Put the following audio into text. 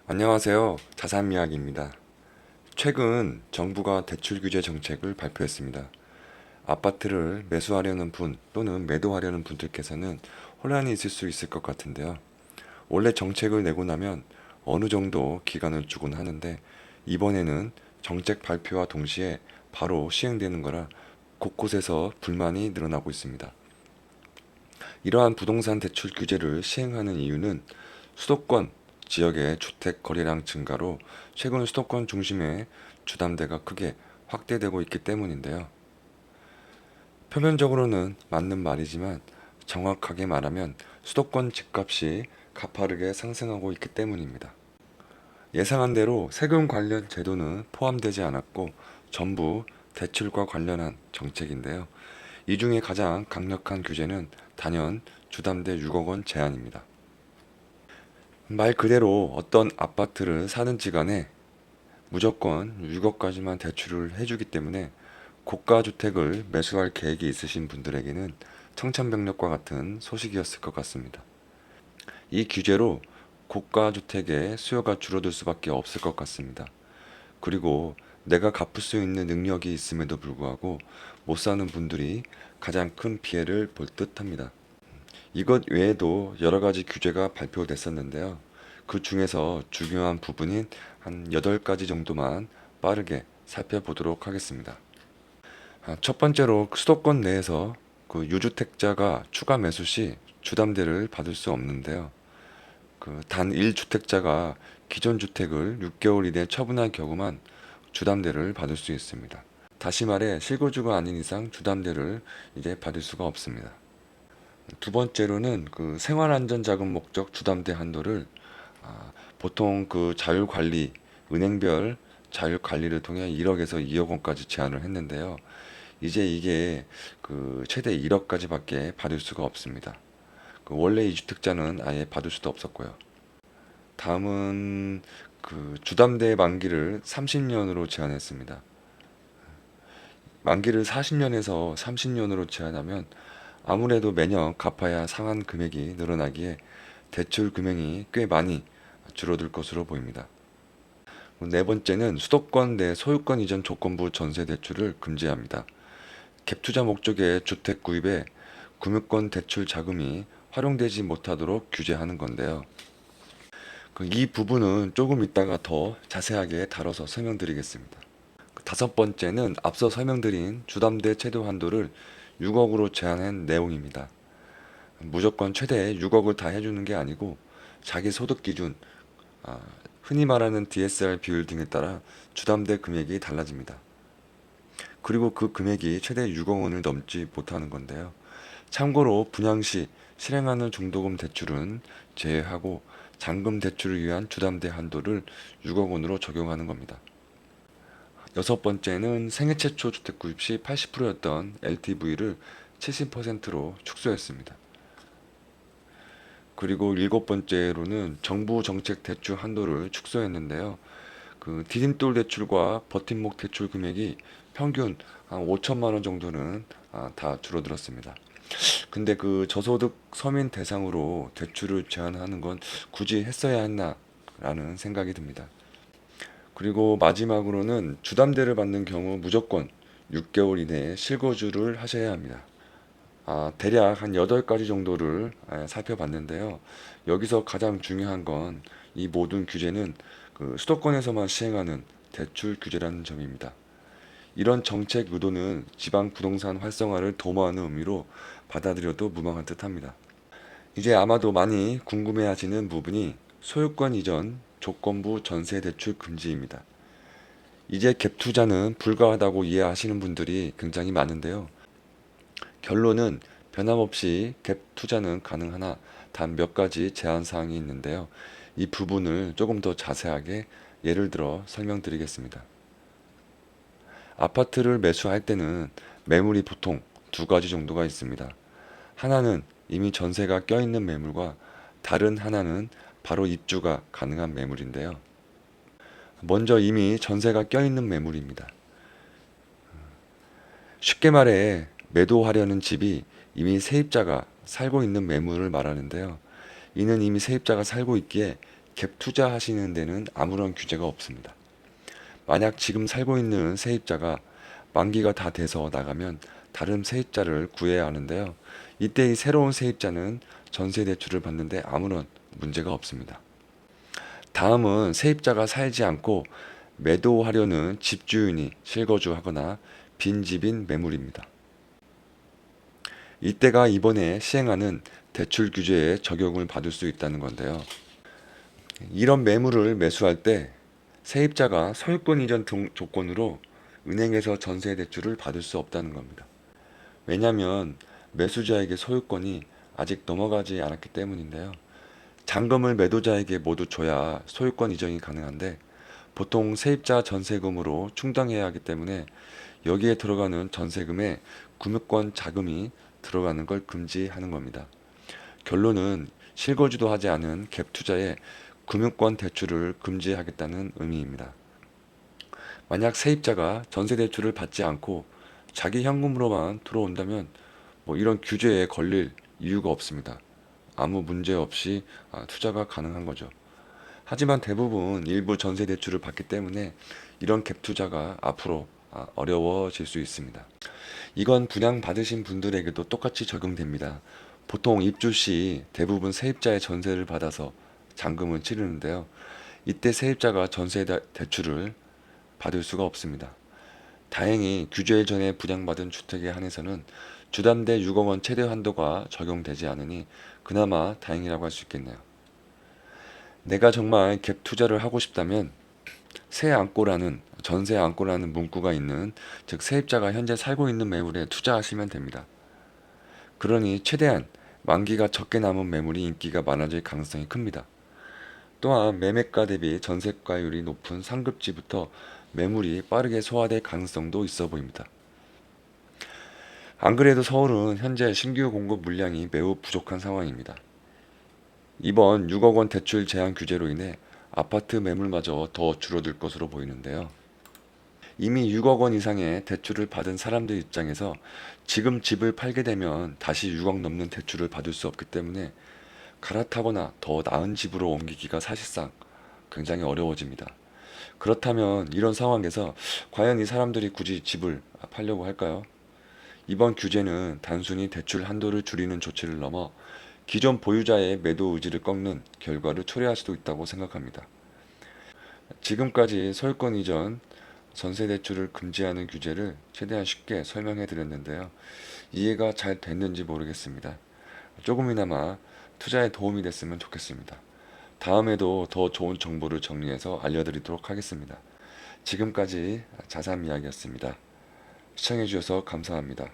안녕하세요. 자산미학입니다. 최근 정부가 대출 규제 정책을 발표했습니다. 아파트를 매수하려는 분 또는 매도하려는 분들께서는 혼란이 있을 수 있을 것 같은데요. 원래 정책을 내고 나면 어느 정도 기간을 주곤 하는데 이번에는 정책 발표와 동시에 바로 시행되는 거라 곳곳에서 불만이 늘어나고 있습니다. 이러한 부동산 대출 규제를 시행하는 이유는 수도권 지역의 주택 거래량 증가로 최근 수도권 중심의 주담대가 크게 확대되고 있기 때문인데요. 표면적으로는 맞는 말이지만 정확하게 말하면 수도권 집값이 가파르게 상승하고 있기 때문입니다. 예상한 대로 세금 관련 제도는 포함되지 않았고 전부 대출과 관련한 정책인데요. 이 중에 가장 강력한 규제는 단연 주담대 6억 원 제한입니다. 말 그대로 어떤 아파트를 사는지 간에 무조건 6억까지만 대출을 해주기 때문에 고가 주택을 매수할 계획이 있으신 분들에게는 청천벽력과 같은 소식이었을 것 같습니다. 이 규제로 고가 주택의 수요가 줄어들 수밖에 없을 것 같습니다. 그리고 내가 갚을 수 있는 능력이 있음에도 불구하고 못 사는 분들이 가장 큰 피해를 볼 듯합니다. 이것 외에도 여러 가지 규제가 발표됐었는데요. 그 중에서 중요한 부분인 한 8가지 정도만 빠르게 살펴보도록 하겠습니다. 첫 번째로 수도권 내에서 그 유주택자가 추가 매수 시 주담대를 받을 수 없는데요. 그 단 1주택자가 기존 주택을 6개월 이내 처분할 경우만 주담대를 받을 수 있습니다. 다시 말해 실거주가 아닌 이상 주담대를 이제 받을 수가 없습니다. 두 번째로는 그 생활안전자금 목적 주담대 한도를 보통 그 자율관리, 은행별 자율관리를 통해 1억에서 2억 원까지 제한을 했는데요. 이제 이게 그 최대 1억까지밖에 받을 수가 없습니다. 그 원래 이주택자는 아예 받을 수도 없었고요. 다음은 그 주담대 만기를 30년으로 제한했습니다. 만기를 40년에서 30년으로 제한하면 아무래도 매년 갚아야 상한 금액이 늘어나기에 대출 금액이 꽤 많이 줄어들 것으로 보입니다. 네 번째는 수도권 내 소유권 이전 조건부 전세 대출을 금지합니다. 갭 투자 목적의 주택 구입에 구매권 대출 자금이 활용되지 못하도록 규제하는 건데요. 이 부분은 조금 이따가 더 자세하게 다뤄서 설명드리겠습니다. 다섯 번째는 앞서 설명드린 주담대 최대 한도를 6억으로 제한한 내용입니다. 무조건 최대 6억을 다 해주는 게 아니고 자기 소득 기준, 흔히 말하는 DSR 비율 등에 따라 주담대 금액이 달라집니다. 그리고 그 금액이 최대 6억 원을 넘지 못하는 건데요. 참고로 분양시 실행하는 중도금 대출은 제외하고 잔금 대출을 위한 주담대 한도를 6억 원으로 적용하는 겁니다. 여섯 번째는 생애 최초 주택 구입 시 80%였던 LTV를 70%로 축소했습니다. 그리고 일곱 번째로는 정부 정책 대출 한도를 축소했는데요. 그 디딤돌 대출과 버팀목 대출 금액이 평균 한 5천만 원 정도는 다 줄어들었습니다. 근데 그 저소득 서민 대상으로 대출을 제한하는 건 굳이 했어야 했나라는 생각이 듭니다. 그리고 마지막으로는 주담대를 받는 경우 무조건 6개월 이내에 실거주를 하셔야 합니다. 대략 한 8가지 정도를 살펴봤는데요. 여기서 가장 중요한 건 이 모든 규제는 그 수도권에서만 시행하는 대출 규제라는 점입니다. 이런 정책 의도는 지방 부동산 활성화를 도모하는 의미로 받아들여도 무방한 듯합니다. 이제 아마도 많이 궁금해하시는 부분이 소유권 이전 조건부 전세 대출 금지입니다. 이제 갭 투자는 불가하다고 이해하시는 분들이 굉장히 많은데요. 결론은 변함없이 갭 투자는 가능하나 단 몇 가지 제한 사항이 있는데요. 이 부분을 조금 더 자세하게 예를 들어 설명드리겠습니다. 아파트를 매수할 때는 매물이 보통 두 가지 정도가 있습니다. 하나는 이미 전세가 껴있는 매물과 다른 하나는 바로 입주가 가능한 매물인데요. 먼저 이미 전세가 껴있는 매물입니다. 쉽게 말해 매도하려는 집이 이미 세입자가 살고 있는 매물을 말하는데요. 이는 이미 세입자가 살고 있기에 갭 투자하시는 데는 아무런 규제가 없습니다. 만약 지금 살고 있는 세입자가 만기가 다 돼서 나가면 다른 세입자를 구해야 하는데요. 이때 이 새로운 세입자는 전세 대출을 받는데 아무런 문제가 없습니다. 다음은 세입자가 살지 않고 매도하려는 집주인이 실거주하거나 빈집인 매물입니다. 이때가 이번에 시행하는 대출 규제에 적용을 받을 수 있다는 건데요. 이런 매물을 매수할 때 세입자가 소유권 이전 조건으로 은행에서 전세 대출을 받을 수 없다는 겁니다. 왜냐하면 매수자에게 소유권이 아직 넘어가지 않았기 때문인데요. 잔금을 매도자에게 모두 줘야 소유권 이전이 가능한데 보통 세입자 전세금으로 충당해야 하기 때문에 여기에 들어가는 전세금에 구매권 자금이 들어가는 걸 금지하는 겁니다. 결론은 실거주도 하지 않은 갭 투자에 금융권 대출을 금지하겠다는 의미입니다. 만약 세입자가 전세 대출을 받지 않고 자기 현금으로만 들어온다면 이런 규제에 걸릴 이유가 없습니다. 아무 문제 없이 투자가 가능한 거죠. 하지만 대부분 일부 전세 대출을 받기 때문에 이런 갭 투자가 앞으로 어려워질 수 있습니다. 이건 분양받으신 분들에게도 똑같이 적용됩니다. 보통 입주 시 대부분 세입자의 전세를 받아서 잔금을 치르는데요. 이때 세입자가 전세 대출을 받을 수가 없습니다. 다행히 규제 전에 분양받은 주택에 한해서는 주담대 6억 원 최대 한도가 적용되지 않으니 그나마 다행이라고 할 수 있겠네요. 내가 정말 갭 투자를 하고 싶다면 전세 안고라는 문구가 있는, 즉 세입자가 현재 살고 있는 매물에 투자하시면 됩니다. 그러니 최대한 만기가 적게 남은 매물이 인기가 많아질 가능성이 큽니다. 또한 매매가 대비 전세가율이 높은 상급지부터 매물이 빠르게 소화될 가능성도 있어 보입니다. 안 그래도 서울은 현재 신규 공급 물량이 매우 부족한 상황입니다. 이번 6억 원 대출 제한 규제로 인해 아파트 매물마저 더 줄어들 것으로 보이는데요. 이미 6억 원 이상의 대출을 받은 사람들 입장에서 지금 집을 팔게 되면 다시 6억 넘는 대출을 받을 수 없기 때문에 갈아타거나 더 나은 집으로 옮기기가 사실상 굉장히 어려워집니다. 그렇다면 이런 상황에서 과연 이 사람들이 굳이 집을 팔려고 할까요? 이번 규제는 단순히 대출 한도를 줄이는 조치를 넘어 기존 보유자의 매도 의지를 꺾는 결과를 초래할 수도 있다고 생각합니다. 지금까지 소유권 이전 전세 대출을 금지하는 규제를 최대한 쉽게 설명해 드렸는데요. 이해가 잘 됐는지 모르겠습니다. 조금이나마 투자에 도움이 됐으면 좋겠습니다. 다음에도 더 좋은 정보를 정리해서 알려드리도록 하겠습니다. 지금까지 자삼 이야기였습니다. 시청해 주셔서 감사합니다.